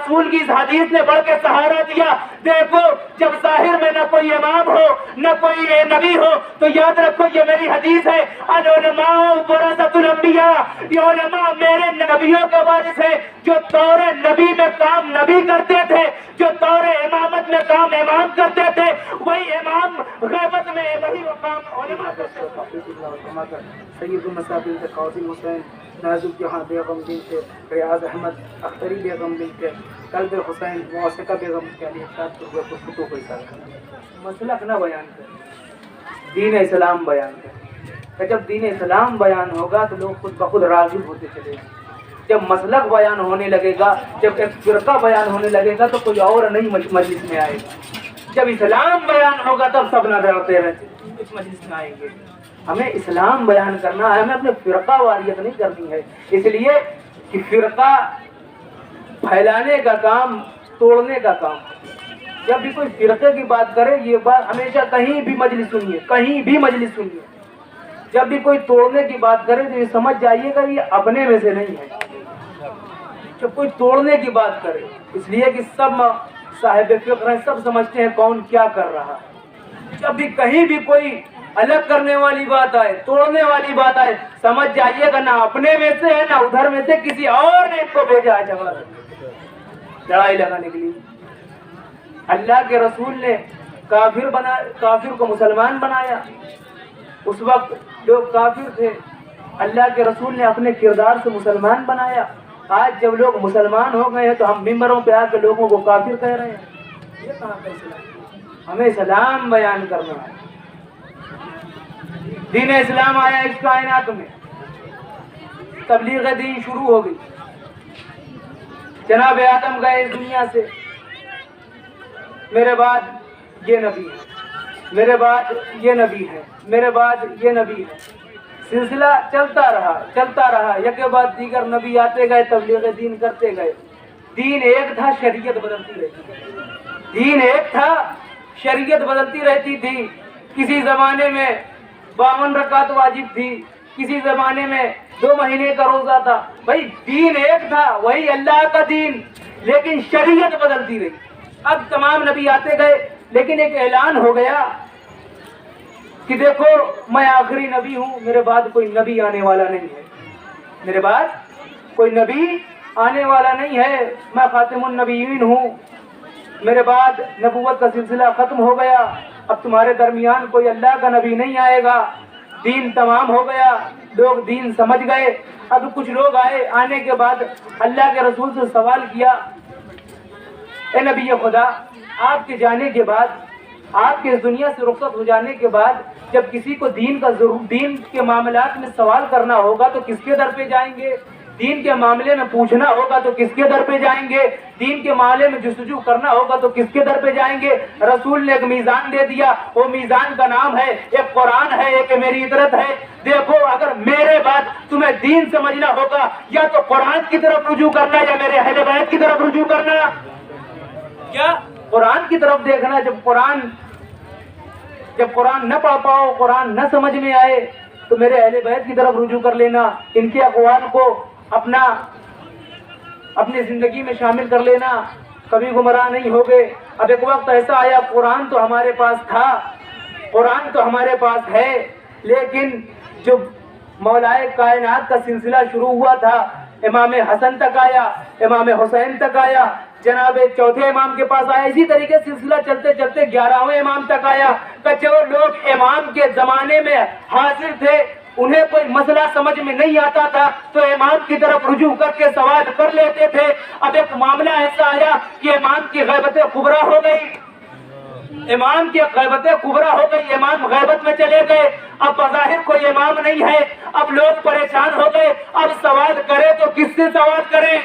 رسول کی اس حدیث نے بڑھ کے سہارا دیا. دیکھو جب ظاہر میں نہ کوئی امام ہو نہ کوئی نبی ہو تو یاد رکھو یہ میری حدیث ہے, العلماء ورثۃ الانبیاء, یہ علماء میرے نبیوں کے وارث ہیں. جو دور نبی میں کام نبی کرتے تھے, جو دور امامت میں کام امام کرتے تھے, وہی امام غیبت میں وہی کام علماء کرتے تھے. سید المصابین سے قاسم حسین, نازک جہاں بیگم بنت ریاض احمد اختری بیگم بنت قلب حسین, موسیقہ بیگم کے علی افشاد کو فتو کو اشارہ کرنا. مسلک نہ بیان کر, دین اسلام بیان کر. جب دین اسلام بیان ہوگا تو لوگ خود بخود راغب ہوتے چلے گا. جب مسلک بیان ہونے لگے گا, جب ایک فرقہ بیان ہونے لگے گا تو کوئی اور نہیں مجلس میں آئے گا. جب اسلام بیان ہوگا تب سب نہ ڈرتے رہتے اس مجلس میں آئیں گے. ہمیں اسلام بیان کرنا ہے, ہمیں اپنے فرقہ واریت نہیں کرنی ہے. اس لیے کہ فرقہ پھیلانے کا کام توڑنے کا کام. جب بھی کوئی فرقے کی بات کرے, یہ بات ہمیشہ کہیں بھی مجلس سنیے, کہیں بھی مجلس سنیے, جب بھی کوئی توڑنے کی بات کرے تو یہ سمجھ جائیے گا یہ اپنے میں سے نہیں ہے. جب کوئی توڑنے کی بات کرے, اس لیے کہ سب صاحب فقہ ہیں, سب سمجھتے ہیں کون کیا کر رہا ہے. جب بھی کہیں بھی کوئی الگ کرنے والی بات آئے, توڑنے والی بات آئے, سمجھ جائیے گا نہ اپنے میں سے ہے نہ ادھر میں سے کسی اور نے اس کو بھیجا ہے جگہ لڑائی لگانے کے لیے. اللہ کے رسول نے کافر کو مسلمان بنایا. اس وقت جو کافر تھے اللہ کے رسول نے اپنے کردار سے مسلمان بنایا. آج جب لوگ مسلمان ہو گئے ہیں تو ہم ممبروں پہ آ کے لوگوں کو کافر کہہ رہے ہیں. یہ کہاں کا اسلام؟ ہمیں اسلام بیان کرنا ہے. دین اسلام آیا اس کائنات میں, تبلیغ دین شروع ہو گئی. جناب آدم گئے اس دنیا سے, میرے بعد یہ نبی ہے, میرے بعد یہ نبی ہے, میرے بعد یہ نبی ہے. سلسلہ چلتا رہا. یک بعد دیگر نبی آتے گئے, تبلیغ دین کرتے گئے. دین ایک تھا, شریعت بدلتی رہتی. دین ایک تھا, شریعت بدلتی رہتی تھی. کسی زمانے میں 52 رکعت واجب تھی, کسی زمانے میں 2 مہینے کا روزہ تھا. بھائی دین ایک تھا, وہی اللہ کا دین, لیکن شریعت بدلتی رہی. اب تمام نبی آتے گئے, لیکن ایک اعلان ہو گیا کہ دیکھو میں آخری نبی ہوں, میرے بعد کوئی نبی آنے والا نہیں ہے. میرے بعد کوئی نبی آنے والا نہیں ہے, میں خاتم النبیین ہوں. میرے بعد نبوت کا سلسلہ ختم ہو گیا. اب تمہارے درمیان کوئی اللہ کا نبی نہیں آئے گا. دین تمام ہو گیا, لوگ دین سمجھ گئے. اب کچھ لوگ آئے, آنے کے بعد اللہ کے رسول سے سوال کیا, اے نبی خدا, آپ کے جانے کے بعد, آپ کے اس دنیا سے رخصت ہو جانے کے بعد جب کسی کو دین کے معاملات میں سوال کرنا ہوگا تو کس کے در پہ جائیں گے؟ دین کے معاملے میں پوچھنا ہوگا تو کس کے در پہ جائیں گے؟ دین کے معاملے میں جستجو کرنا ہوگا تو کس کے در پہ جائیں گے؟ رسول نے ایک میزان دے دیا, وہ میزان کا نام ہے, ایک قرآن ہے, ایک میری عطرت ہے. دیکھو اگر میرے بعد تمہیں دین سمجھنا ہوگا یا تو قرآن کی طرف رجوع کرنا یا میرے اہل بیت کی طرف رجوع کرنا. کیا قرآن کی طرف دیکھنا؟ جب قرآن نہ پڑھ پاؤ, قرآن نہ سمجھ میں آئے تو میرے اہل بیت کی طرف رجوع کر لینا, ان کے اقوال کو اپنی زندگی میں شامل کر لینا, کبھی گمراہ نہیں ہوگے. اب ایک وقت ایسا آیا, قرآن تو ہمارے پاس تھا, قرآن تو ہمارے پاس ہے, لیکن جو مولائے کائنات کا سلسلہ شروع ہوا تھا, امام حسن تک آیا, امام حسین تک آیا, جناب چوتھے امام کے پاس آیا, اسی طریقے سلسلہ چلتے چلتے 11ویں امام تک آیا. جو لوگ امام کے زمانے میں حاضر تھے انہیں کوئی مسئلہ سمجھ میں نہیں آتا تھا تو امام کی طرف رجوع کر کے سوال کر لیتے تھے. اب ایک معاملہ ایسا آیا کہ امام کی غیبت کبریٰ ہو گئی, امام کی غیبت کبریٰ ہو گئی, امام غیبت میں چلے گئے. اب بظاہر کوئی امام نہیں ہے, اب لوگ پریشان ہو گئے. اب سوال کرے تو کس سے سوال کریں؟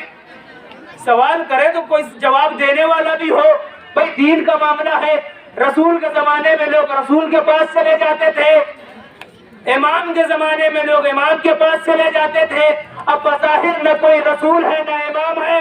سوال کرے تو کوئی جواب دینے والا بھی ہو. بھائی دین کا معاملہ ہے, رسول کے زمانے میں لوگ رسول کے پاس چلے جاتے تھے, امام کے زمانے میں لوگ امام کے پاس چلے جاتے تھے. اب بظاہر نہ کوئی رسول ہے نہ امام ہے,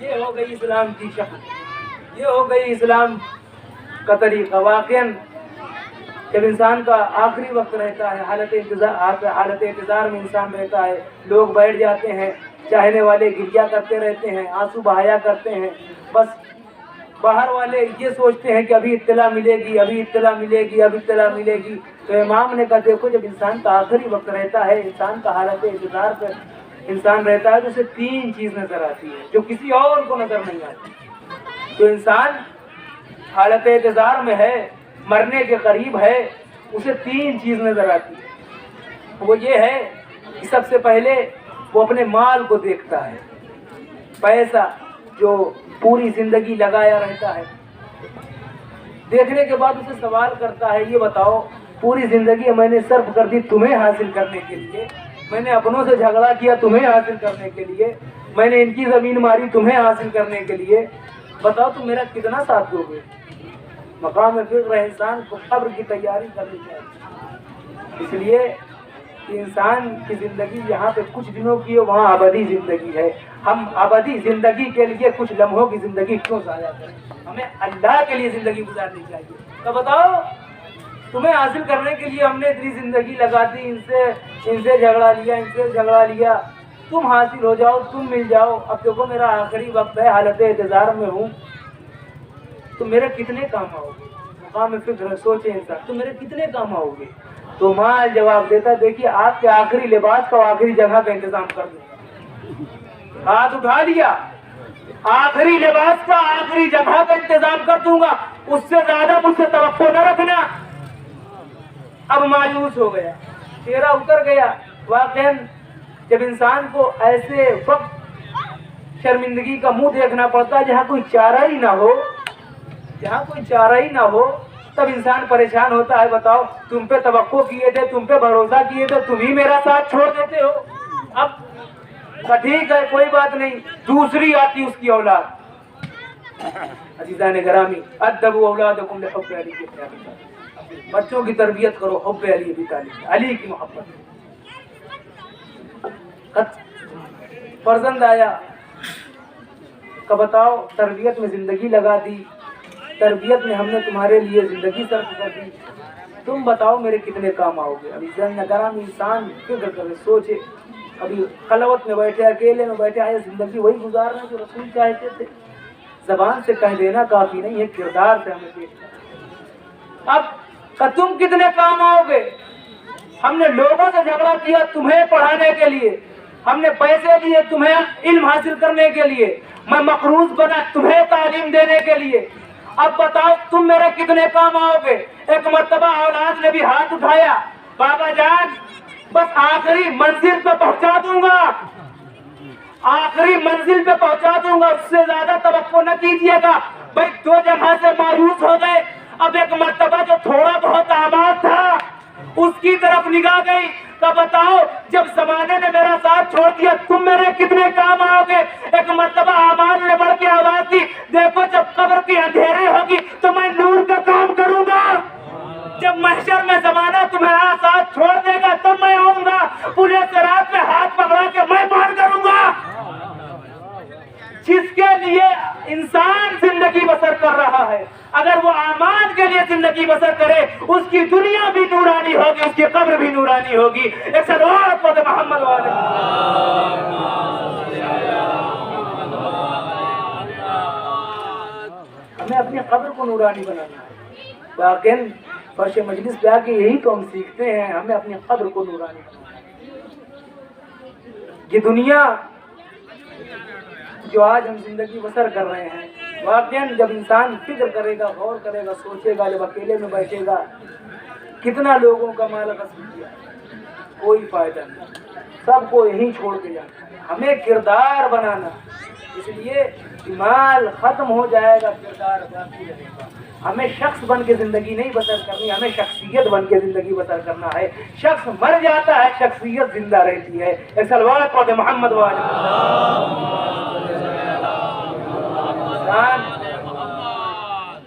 یہ ہو گئی اسلام کی شکل, یہ ہو گئی اسلام کا طریقہ. واقعاً جب انسان کا آخری وقت رہتا ہے, حالت انتظار میں انسان رہتا ہے, لوگ بیٹھ جاتے ہیں, چاہنے والے گریا کرتے رہتے ہیں, آنسو بہایا کرتے ہیں, بس باہر والے یہ سوچتے ہیں کہ ابھی اطلاع ملے گی, ابھی اطلاع ملے گی, ابھی اطلاع ملے گی. تو امام نے کہا دیکھو جب انسان کا آخری وقت رہتا ہے, انسان کا حالت انتظار پر انسان رہتا ہے, تو اسے 3 چیز نظر آتی ہے جو کسی اور کو نظر نہیں آتی. تو انسان حالت انتظار میں ہے, مرنے کے قریب ہے, اسے 3 چیز نظر آتی ہے. وہ یہ ہے کہ سب سے پہلے وہ اپنے مال کو دیکھتا ہے, پیسہ جو پوری زندگی لگایا رہتا ہے. دیکھنے کے بعد اسے سوال کرتا ہے, یہ بتاؤ پوری زندگی میں نے صرف کر دی تمہیں حاصل کرنے کے لیے, میں نے اپنوں سے جھگڑا کیا تمہیں حاصل کرنے کے لیے, میں نے ان کی زمین ماری تمہیں حاصل کرنے کے لیے, بتاؤ تم میرا کتنا ساتھ دو گے. مقام فکر انسان کو قبر کی تیاری کرنی چاہیے. اس لیے کہ انسان کی زندگی یہاں پہ کچھ دنوں کی ہے, وہاں ابدی زندگی ہے. ہم ابدی زندگی کے لیے کچھ لمحوں کی زندگی کیوں ضائع کریں, ہمیں اللہ کے لیے زندگی گزارنی چاہیے. تو بتاؤ تمہیں حاصل کرنے کے لیے ہم نے اتنی زندگی لگا دی, ان سے جھگڑا لیا, ان سے جھگڑا لیا, تم حاصل ہو جاؤ, تم مل جاؤ. اب دیکھو میرا آخری وقت ہے, حالت انتظار میں ہوں, تو میرے کتنے کام آؤ گے. مقام فکر سوچے انسان, تو میرے کتنے کام آؤ گے. تو مال جواب دیتا, دیکھیے آپ کے آخری لباس کا آخری جگہ کا انتظام کر دوں. ہاتھ اٹھا لیا, آخری لباس کا آخری جگہ کا انتظام کر دوں گا, اس سے زیادہ مجھ سے توقع نہ رکھنا. اب مایوس ہو گیا, چہرہ اتر گیا. واقعاً جب انسان کو ایسے وقت شرمندگی کا منہ دیکھنا پڑتا ہے جہاں کوئی چارہ ہی نہ ہو, جہاں کوئی چارہ ہی نہ ہو, تب انسان پریشان ہوتا ہے. بتاؤ تم پہ توقع کیے تھے, تم پہ بھروسہ کیے تھے, تم ہی میرا ساتھ چھوڑ دیتے ہو. اب ٹھیک ہے کوئی بات نہیں, دوسری آتی اس کی اولاد. عزیزان گرامی, ادبوا اولادکم لحب علی کی طالب, بچوں کی تربیت کرو حب علی ابی طالب, علی کی محبت. فرزند آیا کہ بتاؤ تربیت میں زندگی لگا دی, تربیت میں ہم نے تمہارے لیے زندگی صرف کر دی, تم بتاؤ میرے کتنے کام آؤ گے. ابھی نگران انسان فکر کرے, سوچے. ابھی خلوت میں بیٹھے, اکیلے میں بیٹھے, آئے زندگی وہی گزارنا جو رسول چاہتے تھے. زبان سے کہہ دینا کافی نہیں ہے, کردار سے ہمیں پیش کرنا. اب تم کتنے کام آؤ گے. ہم نے لوگوں سے جھگڑا کیا تمہیں پڑھانے کے لیے, ہم نے پیسے دیے تمہیں علم حاصل کرنے کے لیے, میں مقروض بنا تمہیں تعلیم دینے کے لیے. اب بتاؤ تم میرے کتنے کام آؤ گے. ایک مرتبہ اولاد نے بھی ہاتھ اٹھایا, بابا جان بس آخری منزل پہ پہنچا دوں گا, آخری منزل پہ پہنچا دوں گا, اس سے زیادہ توقع نہ کیجیے گا. بھائی 2 جگہ سے مایوس ہو گئے. اب ایک مرتبہ جو تھوڑا بہت آباد تھا اس کی طرف نگاہ گئی. تو بتاؤ جب زمانے نے میرا ساتھ چھوڑ دیا تم میرے کتنے کام آؤ گے. ایک مرتبہ آواز نے بڑھ کے آواز دی, دیکھو جب قبر کی اندھیرے ہوگی تو میں نور کا کام کروں گا, جب محشر میں زمانہ تمہارا ساتھ چھوڑ دے گا تب میں آؤں گا, پولیس رات میں ہاتھ پکڑا کے میں پار کروں گا. جس کے لیے انسان زندگی بسر کر رہا ہے, اگر وہ اعمال کے لیے زندگی بسر کرے اس کی دنیا بھی نورانی ہوگی, اس کی قبر بھی نورانی ہوگی. ایک صلوات پڑھ محمد والے. ہمیں اپنی قبر کو نورانی بنانا ہے. واقعاً فرش مجلس پہ آ کے یہی تو ہم سیکھتے ہیں, ہمیں اپنی قبر کو نورانی بنانا ہے. یہ دنیا جو آج ہم زندگی بسر کر رہے ہیں, واقعاً جب انسان فکر کرے گا, غور کرے گا, سوچے گا, جب اکیلے میں بیٹھے گا, کتنا لوگوں کا مال غصب کیا, کوئی فائدہ نہیں, سب کو یہیں چھوڑ کے جانا ہے. ہمیں کردار بنانا, اس لیے مال ختم ہو جائے گا, کردار باقی رہے گا. ہمیں شخص بن کے زندگی نہیں بسر کرنی, ہمیں شخصیت بن کے زندگی بسر کرنا ہے. شخص مر جاتا ہے, شخصیت زندہ رہتی ہے. ایک صلوات پڑھ محمد والے.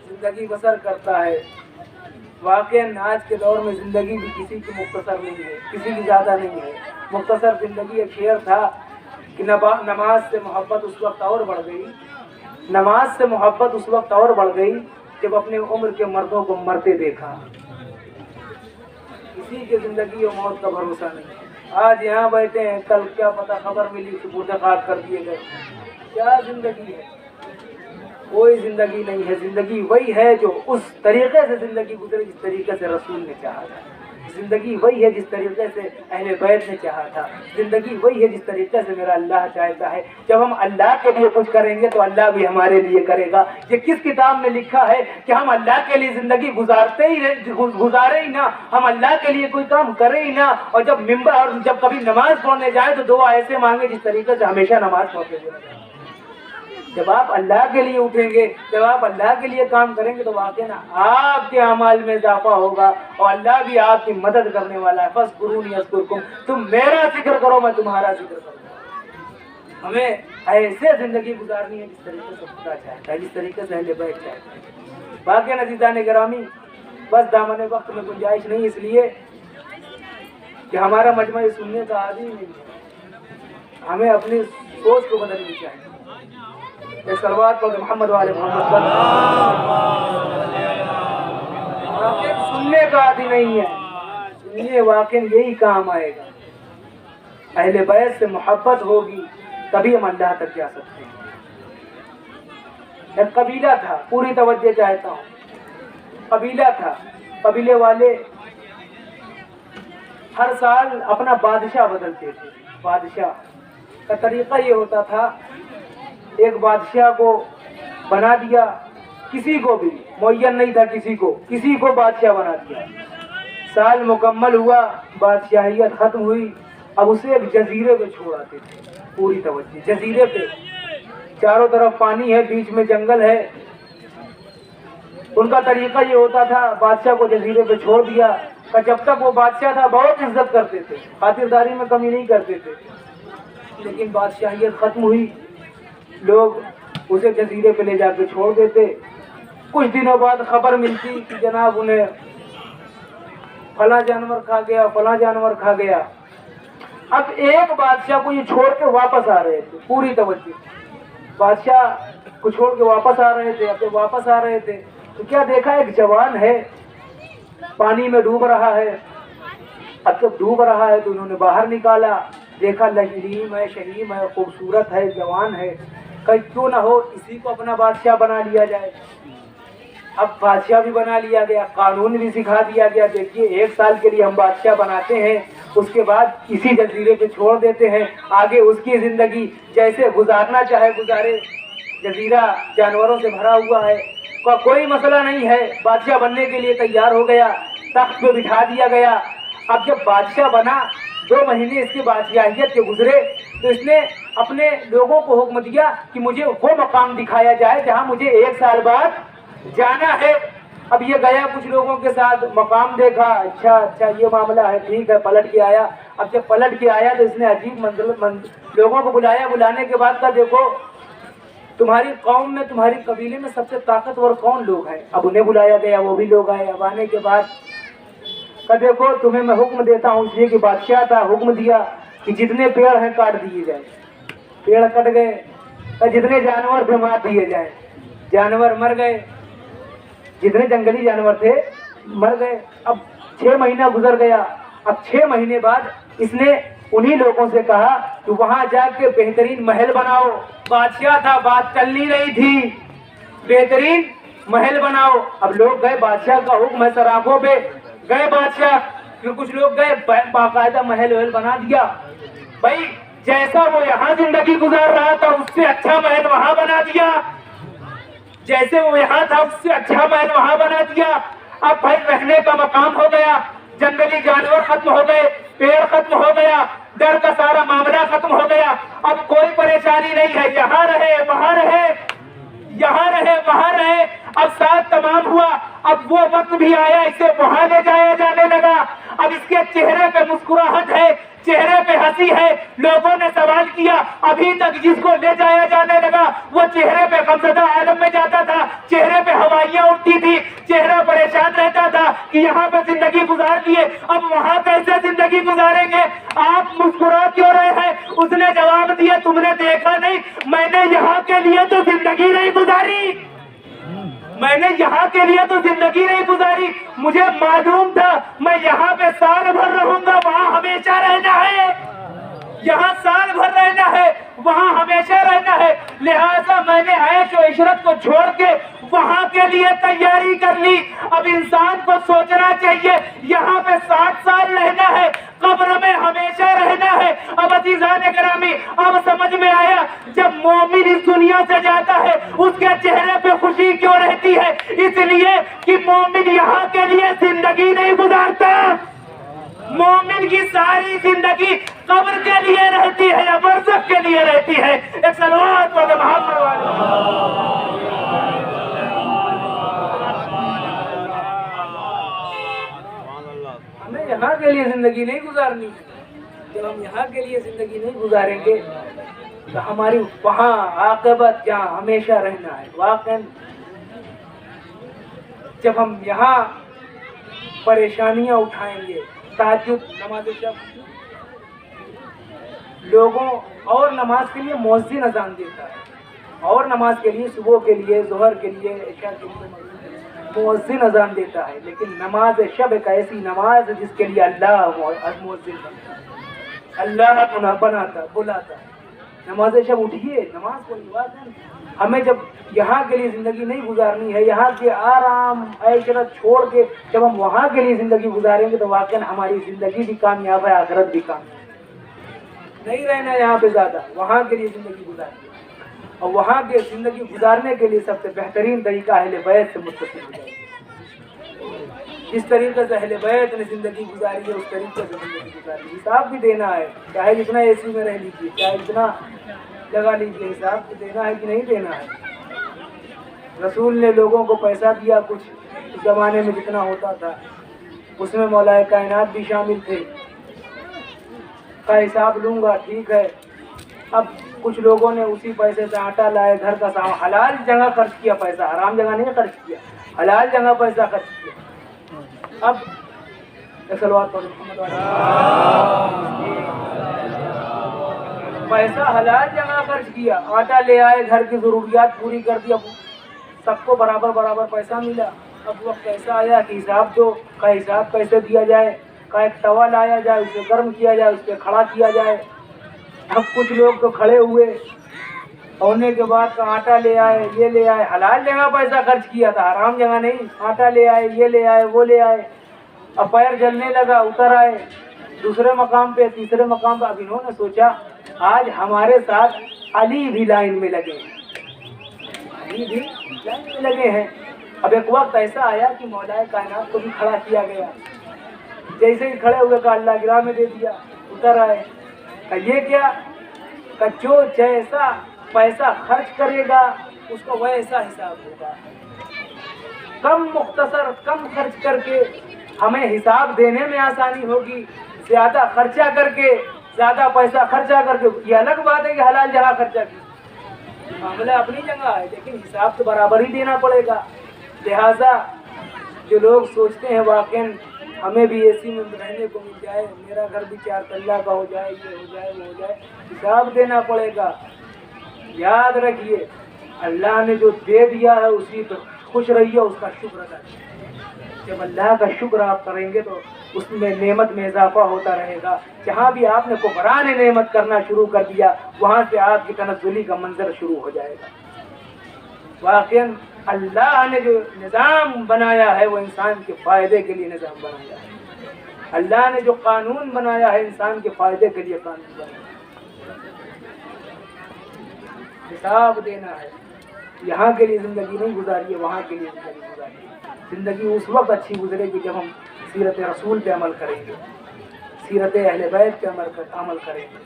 زندگی بسر کرتا ہے. واقعاً آج کے دور میں زندگی بھی کسی کی مختصر نہیں ہے, کسی کی زیادہ نہیں ہے. مختصر زندگی ایک شعر تھا, کہ نماز سے محبت اس وقت اور بڑھ گئی، نماز سے محبت اس وقت اور بڑھ گئی جب اپنے عمر کے مردوں کو مرتے دیکھا۔ کسی کی زندگی اور موت کا بھروسہ نہیں، آج یہاں بیٹھے ہیں، کل کیا پتہ خبر ملی تو منتخاب کر دیے گئے۔ کیا زندگی ہے؟ کوئی زندگی نہیں ہے۔ زندگی وہی ہے جو اس طریقے سے زندگی گزرے جس طریقے سے رسول نے چاہا تھا، زندگی وہی ہے جس طریقے سے اہل بیت نے چاہا تھا، زندگی وہی ہے جس طریقے سے میرا اللہ چاہتا ہے۔ جب ہم اللہ کے لیے کچھ کریں گے تو اللہ بھی ہمارے لیے کرے گا۔ یہ کس کتاب میں لکھا ہے کہ ہم اللہ کے لیے زندگی گزارے ہی نہ، ہم اللہ کے لیے کوئی کام کرے ہی نہ، اور جب کبھی نماز پڑھنے جائیں تو دعا ایسے مانگے جس طریقے سے ہمیشہ نماز پڑھتے ہوئے۔ جب آپ اللہ کے لیے اٹھیں گے، جب آپ اللہ کے لیے کام کریں گے تو واقعی نا آپ کے اعمال میں اضافہ ہوگا، اور اللہ بھی آپ کی مدد کرنے والا ہے۔ فاذکرونی اذکرکم، تم میرا ذکر کرو میں تمہارا ذکر کروں گا۔ ہمیں ایسے زندگی گزارنی ہے جس طریقے سے خدا چاہتا ہے، جس طریقے سے اہل بیت چاہتا ہے۔ باقی عزیزان گرامی، بس دامن وقت میں گنجائش نہیں، اس لیے کہ ہمارا مجمع سننے کا عادی نہیں ہے، ہمیں اپنی سوچ کو بدلنی چاہیے۔ سلوات پر محمد والے محمد سننے کا عادی نہیں ہے، سننے واقعی یہی کام آئے گا۔ اہل بیت سے محبت ہوگی تبھی ہم اللہ تک جا سکتے ہیں۔ ایک قبیلہ تھا، پوری توجہ چاہتا ہوں، قبیلہ تھا، قبیلے والے ہر سال اپنا بادشاہ بدلتے تھے۔ بادشاہ کا طریقہ یہ ہوتا تھا، ایک بادشاہ کو بنا دیا، کسی کو بھی معین نہیں تھا، کسی کو بادشاہ بنا دیا۔ سال مکمل ہوا، بادشاہیت ختم ہوئی، اب اسے ایک جزیرے پہ چھوڑ آتے تھے۔ پوری توجہ، جزیرے پہ چاروں طرف پانی ہے، بیچ میں جنگل ہے۔ ان کا طریقہ یہ ہوتا تھا، بادشاہ کو جزیرے پہ چھوڑ دیا، جب تک وہ بادشاہ تھا بہت عزت کرتے تھے، خاطرداری میں کمی نہیں کرتے تھے، لیکن بادشاہیت ختم ہوئی، لوگ اسے جزیرے پہ لے جا کے چھوڑ دیتے۔ کچھ دنوں بعد خبر ملتی کہ جناب انہیں فلاں جانور کھا گیا، فلاں جانور کھا گیا۔ اب ایک بادشاہ کو یہ چھوڑ کے واپس آ رہے تھے، پوری توجہ، بادشاہ کو چھوڑ کے واپس آ رہے تھے، اب واپس آ رہے تھے تو کیا دیکھا، ایک جوان ہے پانی میں ڈوب رہا ہے۔ اب جب ڈوب رہا ہے تو انہوں نے باہر نکالا، دیکھا لجریم ہے، شہیم ہے، خوبصورت ہے، جوان ہے، کہ کیوں نہ ہو اسی کو اپنا بادشاہ بنا لیا جائے۔ اب بادشاہ بھی بنا لیا گیا، قانون بھی سکھا دیا گیا، دیکھیے 1 سال کے لیے ہم بادشاہ بناتے ہیں، اس کے بعد اسی جزیرے پہ چھوڑ دیتے ہیں، آگے اس کی زندگی جیسے گزارنا چاہے گزارے۔ جزیرہ جانوروں سے بھرا ہوا ہے، کوئی مسئلہ نہیں ہے، بادشاہ بننے کے لیے تیار ہو گیا، تخت پہ بٹھا دیا گیا۔ اب جب بادشاہ بنا، 2 مہینے اس کی بادشاہیت کے گزرے تو اس نے اپنے لوگوں کو حکم دیا کہ مجھے وہ مقام دکھایا جائے جہاں مجھے 1 سال بعد جانا ہے۔ اب یہ گیا کچھ لوگوں کے ساتھ، مقام دیکھا، اچھا یہ معاملہ ہے، ٹھیک ہے، پلٹ کے آیا۔ اب جب پلٹ کے آیا تو اس نے عجیب لوگوں کو بلایا، بلانے کے بعد کہا دیکھو تمہاری قوم میں، تمہاری قبیلے میں سب سے طاقتور کون لوگ ہیں؟ اب انہیں بلایا گیا، وہ بھی لوگ آئے۔ اب آنے کے بعد کہ دیکھو تمہیں میں حکم دیتا ہوں، اس لیے کہ بادشاہ تھا، حکم دیا کہ جتنے پیڑ ہیں کاٹ دیے جائیں۔ پیڑ کٹ گئے، جتنے جانور تھے مار دیے جائیں، جانور مر گئے، جتنے جنگلی جانور تھے مر گئے۔ اب 6 مہینہ گزر گیا۔ اب 6 مہینے بعد اس نے انہی لوگوں سے کہا کہ وہاں جا کے بہترین محل بناؤ۔ بادشاہ تھا، بات چل نہیں رہی تھی، بہترین محل بناؤ۔ اب لوگ گئے، بادشاہ کا حکم ہے، سراغوں پہ گئے بادشاہ، پھر کچھ لوگ گئے، باقاعدہ محل وحل بنا دیا۔ بھائی جیسا وہ یہاں زندگی گزار رہا تھا اس سے اچھا محل وہاں بنا دیا، جیسے وہ یہاں تھا اس سے اچھا محل وہاں بنا دیا۔ اب بھائی رہنے کا مقام ہو گیا، جنگلی جانور ختم ہو گئے، پیڑ ختم ہو گیا، ڈر کا سارا معاملہ ختم ہو گیا۔ اب کوئی پریشانی نہیں ہے، یہاں رہے وہاں رہے، یہاں رہے وہاں رہے۔ اب سال تمام ہوا، اب وہ وقت بھی آیا اسے وہاں لے جایا جانے لگا. اب اس کے چہرے پہ مسکراہٹ ہے, چہرے پہ ہنسی ہے. لوگوں نے سوال کیا ابھی تک جس کو لے جایا جانے لگا وہ چہرے پہ غمزدہ عالم میں جاتا تھا, چہرے پہ ہوائیاں اٹھتی تھی, چہرہ پریشان رہتا تھا کہ یہاں پہ زندگی گزار دیے, اب وہاں کیسے زندگی گزاریں گے, آپ مسکرا کیوں رہے ہیں؟ اس نے جواب دیا تم نے دیکھا نہیں, میں نے یہاں کے لیے تو زندگی نہیں گزاری, میں نے یہاں کے لیے تو زندگی نہیں گزاری. مجھے معلوم تھا میں یہاں پہ سال بھر رہوں گا, وہاں ہمیشہ رہنا ہے, یہاں سال بھر رہنا ہے, وہاں ہمیشہ رہنا ہے. لہٰذا میں نے عیش و عشرت کو چھوڑ کے وہاں کے لیے تیاری کر لی. اب انسان کو سوچنا چاہیے یہاں پہ 60 سال رہنا ہے, قبر میں ہمیشہ رہنا ہے. اب عزیزان گرامی اب سمجھ میں آیا جب مومن اس دنیا سے جاتا ہے اس کے چہرے پہ خوشی کیوں رہتی ہے, اس لیے کہ مومن یہاں کے لیے زندگی نہیں گزارتا, مومن کی ساری زندگی قبر کے لیے رہتی ہے یا برزخ کے لیے رہتی ہے. ایک صلوات والے محمد والے. ہمیں یہاں کے لیے زندگی نہیں گزارنی. جب ہم یہاں کے لیے زندگی نہیں گزاریں گے تو ہماری وہاں عاقبت جہاں ہمیشہ رہنا ہے. واقعاً جب ہم یہاں پریشانیاں اٹھائیں گے, تہجد نماز شب لوگوں اور نماز کے لیے مؤذن اذان دیتا ہے, اور نماز کے لیے صبح کے لیے, ظہر کے لیے, عشاء کے لیے مؤذن اذان دیتا ہے. لیکن نماز شب ایک ایسی نماز ہے جس کے لیے اللہ مؤذن بنتا ہے, اللہ بناتا بلاتا ہے. نماز شب اٹھیے, نماز کو نوازیں. ہمیں جب یہاں کے لیے زندگی نہیں گزارنی ہے, یہاں کے آرام عیشرت چھوڑ کے جب ہم وہاں کے لیے زندگی گزاریں گے تو واقعاً ہماری زندگی بھی کامیاب ہے, آخرت بھی کامیاب. نہیں رہنا یہاں پہ زیادہ, وہاں کے لیے زندگی گزارنی. اور وہاں کے زندگی گزارنے کے لیے سب سے بہترین طریقہ اہل بیت سے متصل ہو جائے. جس طریقے سے اہل بیت نے زندگی گزاری ہے اس طریقے سے زندگی گزاری. حساب بھی دینا ہے, چاہے جتنا اے سی میں رہ لیجیے, چاہے جتنا لگا لیجیے, حساب بھی دینا ہے کہ نہیں دینا ہے. رسول نے لوگوں کو پیسہ دیا کچھ اس زمانے میں جتنا ہوتا تھا, اس میں مولا کائنات بھی شامل تھے. کا حساب لوں گا ٹھیک ہے. اب کچھ لوگوں نے اسی پیسے سے آٹا لائے, گھر کا سامان, حلال جگہ خرچ کیا پیسہ, حرام جگہ نہیں خرچ کیا, حلال جگہ پیسہ خرچ کیا. اب صلوات پڑھو محمد والے. پیسہ حلال جگہ خرچ کیا, آٹا لے آئے, گھر کی ضروریات پوری کر دی, اب سب کو برابر برابر پیسہ ملا. اب وقت ایسا آیا کہ حساب جو کا حساب کیسے دیا جائے, کا ایک توا لایا جائے, اسے گرم کیا جائے, اس پہ کھڑا کیا جائے. اب کچھ لوگ تو کھڑے ہوئے, ہونے کے بعد کا آٹا لے آئے, یہ لے آئے, حلال جگہ پیسہ خرچ کیا تھا, حرام جگہ نہیں. آٹا لے آئے, یہ لے آئے, وہ لے آئے. اب پیر جلنے لگا, اتر آئے دوسرے مقام پہ, تیسرے مقام پہ. اب انہوں نے سوچا آج ہمارے ساتھ علی بھی لائن میں لگے ہیں, علی بھی لائن میں لگے ہیں. اب ایک وقت ایسا آیا کہ مولا کائنات کو بھی کھڑا کیا گیا. جیسے ہی کھڑے ہوئے کا اللہ کی راہ میں دے دیا, اتر آئے. کہ یہ کیا, کہ جو جیسا پیسہ خرچ کرے گا اس کو ویسا حساب ہوگا. کم مختصر, کم خرچ کر کے ہمیں حساب دینے میں آسانی ہوگی, زیادہ خرچہ کر کے, زیادہ پیسہ خرچہ کر کے. یہ الگ بات ہے کہ حلال جگہ خرچہ کی, معاملہ اپنی جگہ ہے, لیکن حساب تو برابر ہی دینا پڑے گا. لہذا جو لوگ سوچتے ہیں واقعاً ہمیں بھی اے سی میں رہنے کو مل جائے, میرا گھر بھی 4 تلہ کا ہو جائے, یہ ہو جائے, وہ ہو جائے, حساب دینا پڑے گا. یاد رکھیے اللہ نے جو دے دیا ہے اسی پہ خوش رہیے, اس کا شکر ادا کیجیے. جب اللہ کا شکر آپ کریں گے تو اس میں نعمت میں اضافہ ہوتا رہے گا. جہاں بھی آپ نے کفران نعمت کرنا شروع کر دیا وہاں سے آپ کی تنزلی کا منظر شروع ہو جائے گا. واقعاً اللہ نے جو نظام بنایا ہے وہ انسان کے فائدے کے لیے نظام بنایا ہے. اللہ نے جو قانون بنایا ہے انسان کے فائدے کے لیے قانون بنایا ہے. حساب دینا ہے. یہاں کے لیے زندگی نہیں گزاری ہے, وہاں کے لیے زندگی گزاری ہے. زندگی اس وقت اچھی گزرے گی جب ہم سیرت رسول پہ عمل کریں گے, سیرت اہل بیت پہ عمل کریں گے.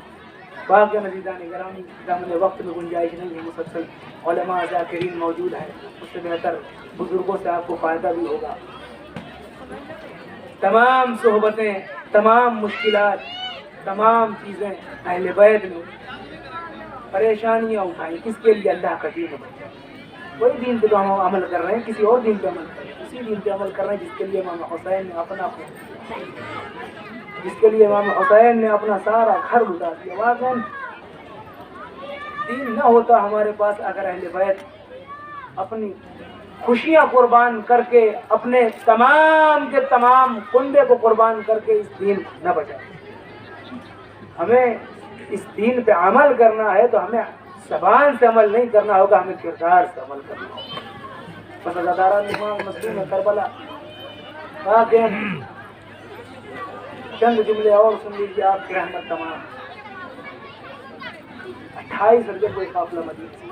باقی نزیدان گرامی دامن وقت میں گنجائش نہیں ہے، مسلسل علماء ذاکرین موجود ہیں، اس سے بہتر بزرگوں سے آپ کو فائدہ بھی ہوگا۔ تمام صحبتیں، تمام مشکلات، تمام چیزیں اہل بیت نے پریشانیاں اٹھائیں، کس کے لیے؟ اللہ کا دین بچا۔ وہی دین پہ تو ہم عمل کر رہے ہیں، کسی اور دین پہ عمل کر رہے ہیں، اسی دین پہ عمل کر رہے ہیں جس کے لیے امام حسین نے اپنا جس کے لیے امام حسین نے اپنا سارا گھر لٹا دیا۔ واقعاً دین نہ ہوتا ہمارے پاس اگر اہل بیت اپنی خوشیاں قربان کر کے، اپنے تمام کے تمام کنبے کو قربان کر کے اس دین نہ بچائے۔ ہمیں اس دین پہ عمل کرنا ہے تو ہمیں زبان سے عمل نہیں کرنا ہوگا، ہمیں کردار سے عمل کرنا ہوگا۔ بس ازاداران امام مظلوم کربلا واقعاً چند جملے اور سن لیجیے آپ کی رحمت تمام۔ 28 رجب کو ایک قافلہ مدینہ سے،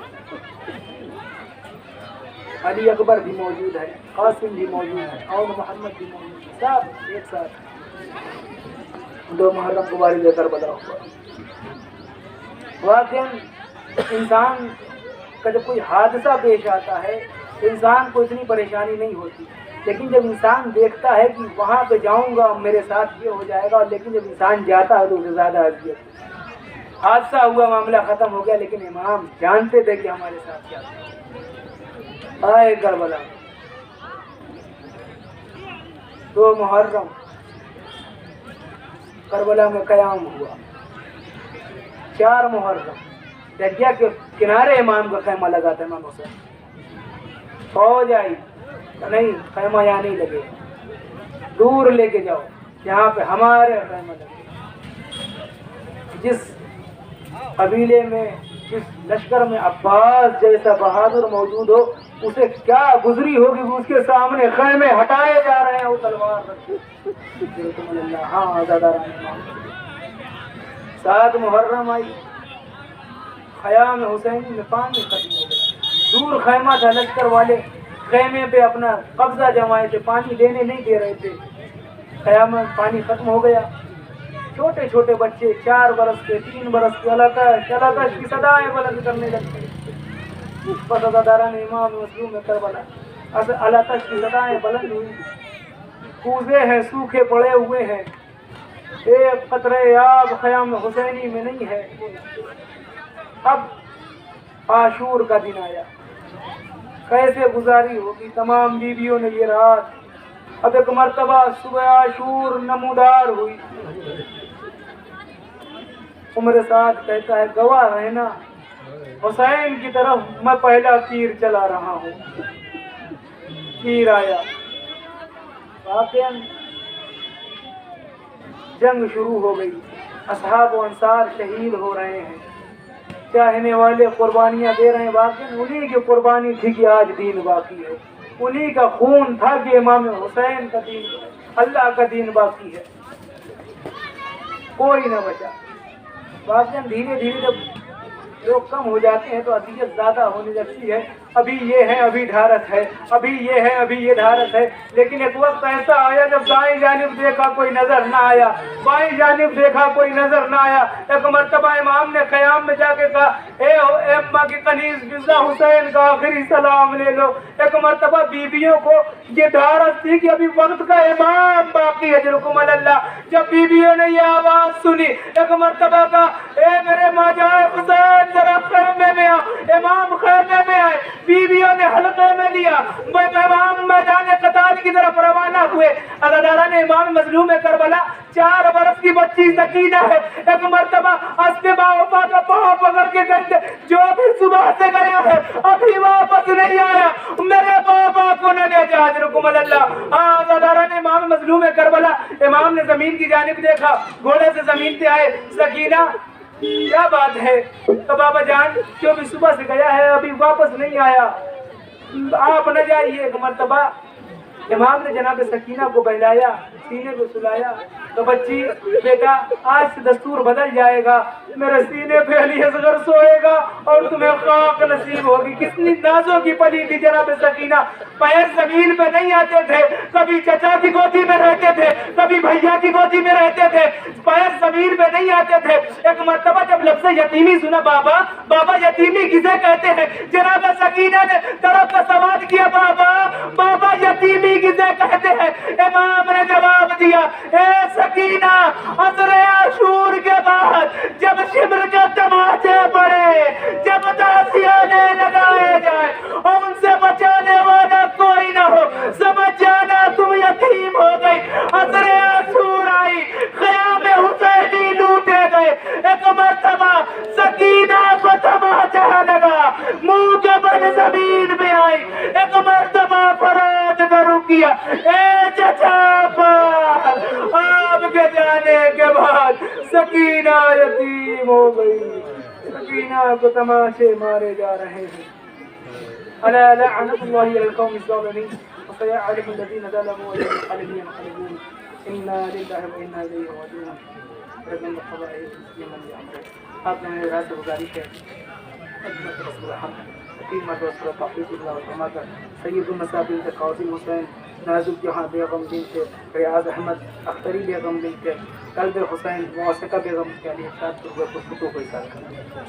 علی اکبر بھی موجود ہے، قاسم بھی موجود ہے، اور محمد بھی موجود ہے، سب ایک ساتھ 2 محرم کو باری لے کر بلا ہوا۔ واقعاً انسان کا جب کوئی حادثہ پیش آتا ہے تو انسان کو اتنی پریشانی نہیں ہوتی، لیکن جب انسان دیکھتا ہے کہ وہاں پہ جاؤں گا میرے ساتھ یہ ہو جائے گا، لیکن جب انسان جاتا ہے تو اسے زیادہ اذیت۔ حادثہ ہوا، معاملہ ختم ہو گیا، لیکن امام جانتے تھے کہ ہمارے ساتھ کیا تھا۔ آئے کربلا 2 محرم کربلا میں قیام ہوا، 4 محرم دریا کے کنارے امام کا خیمہ لگا تھا۔ امام حسین فوج آئی، نہیں خیمہ یہاں نہیں لگے، دور لے کے جاؤ یہاں پہ ہمارے خیمہ لگے۔ جس قبیلے میں، جس لشکر میں عباس جیسا بہادر موجود ہو، اسے کیا گزری ہوگی، اس کے سامنے خیمے ہٹائے جا رہے ہیں، وہ تلوار رکھے۔ ہاں آزاداران امام 7 محرم آئی، خیام حسینی میں پانی ختم ہو گیا، دور خیمہ تھا، لشکر والے خیمے پہ اپنا قبضہ جمائے تھے، پانی دینے نہیں دے رہے تھے، خیام میں پانی ختم ہو گیا۔ چھوٹے چھوٹے بچے 4 برس کے، 3 برس کے، اللہ کی صدائیں بلند کرنے لگتے۔ بس ازاداران امام مظلوم کربلا اللہ کی صدائیں بلند ہوئی، کوزے ہیں سوکھے پڑے ہوئے ہیں، ایک قطرے آب خیام حسینی میں نہیں ہے۔ اب عاشور کا دن آیا، کیسے گزاری ہوگی تمام بیویوں نے یہ رات۔ اب ایک مرتبہ صبح عاشور نمودار ہوئی، عمر سعد کہتا ہے گواہ رہنا حسین کی طرف میں پہلا تیر چلا رہا ہوں۔ تیر آیا، واقعاً جنگ شروع ہو گئی، اصحاب و انصار شہید ہو رہے ہیں، چاہنے والے قربانیاں دے رہے ہیں۔ واقعاً انہی کی قربانی تھی کہ آج دین باقی ہے، انہی کا خون تھا کہ امام حسین کا دین، اللہ کا دین باقی ہے، کوئی نہ بچا۔ واقعاً دھیرے دھیرے جب لوگ کم ہو جاتے ہیں تو اذیت زیادہ ہونے لگتی ہے، ابھی یہ ہے ابھی ڈھارت ہے، ابھی یہ ہے ابھی یہ ڈھارت ہے، لیکن ایک وقت ایسا آیا جب دائیں جانب دیکھا کوئی نظر نہ آیا، بائیں جانب دیکھا کوئی نظر نہ آیا۔ ایک مرتبہ امام نے قیام میں جا کے کہا اے اماں کی کنیز فضہ حسین کا آخری سلام لے لو۔ ایک مرتبہ بیویوں کو یہ ڈھارت تھی کہ ابھی وقت کا امام باقی ہے، جلکم اللہ۔ جب بیویوں نے یہ آواز سنی، ایک مرتبہ کہا اے میرے ماجائے حسین ذرا خیمے میں آ۔ امام خیمے میں آئے، بیویوں نے حلقے میں لیا، امام میدان قتال کی طرف روانہ ہوئے۔ ازاداران امام مظلوم کربلا 4 برس کی بچی سکینہ ہے، ایک مرتبہ اسب باوفا کا پاؤں پکڑ کے کہتے جو بھی صبح سے گیا ہے ابھی واپس نہیں آیا، میرے بابا کو نہ لے جا، حضرکم اللہ۔ ازاداران امام مظلوم کربلا، امام نے زمین کی جانب دیکھا، گھوڑے سے زمین پہ آئے، سکینہ کیا بات ہے؟ تو بابا جان جو بھی صبح سے گیا ہے ابھی واپس نہیں آیا، آپ نہ جائیے۔ ایک مرتبہ امام نے جناب سکینہ کو بہلایا، سینے پہ سلایا تو بچی بیٹا آج سے دستور بدل جائے گا، میرے سینے پہ علی اصغر سوئے گا اور تمہیں خاک نصیب ہوگی۔ کتنی نازوں کی پلی تھی جناب سکینہ، پیر زمین پہ نہیں آتے تھے، کبھی چچا کی گودی میں رہتے تھے، کبھی بھیا کی گودی میں رہتے تھے، پیر زمین پہ نہیں آتے تھے۔ ایک مرتبہ جب لفظ یتیمی سنا، بابا بابا یتیمی کسے کہتے ہیں؟ جناب سکینہ نے طرف کا سوال کیا، بابا بابا یتیمی کسے کہتے ہیں؟ امام نے جواب دیا، اے سکینہ عصر عاشور کے بعد جب شمر کے تماچے پڑے، جب تعزیانے لگائے جائے اور ان سے بچانے والا کوئی نہ ہو، سمجھ جانا تم یتیم ہو گئی۔ عصر عاشور آئی، خیام حسینی لوٹے گئے۔ ایک مرتبہ سکینہ کو تماچا لگا، منہ کے بل زمین میں آئی۔ ایک مرتبہ فرات کرو کیا، اے چچا پال، آپ کے جانے کے بعد سکینہ یتیم ہو گئی۔ سکینہ کو تماشے مارے جا رہے ہیں۔ الا لعنت اللہ علی القوم الظالمین وسيعلم الذين ظلموا اي منقلب ينقلبون انا لله وانا اليه راجعون۔ ربنا القضاء مسلما لامره۔ آپ نے میرے رات سے گزارش ہے خدمت رسول حق قیمت رسول تحقیق اللہ فرماتا سید المصابین سے قاسم حسین نازک جہاں بیگم بنت ریاض احمد اختری بیگم بنت قلب حسین موسیقہ بیگم کے علی ارشاد پر فتوح کو اظہار کرنا۔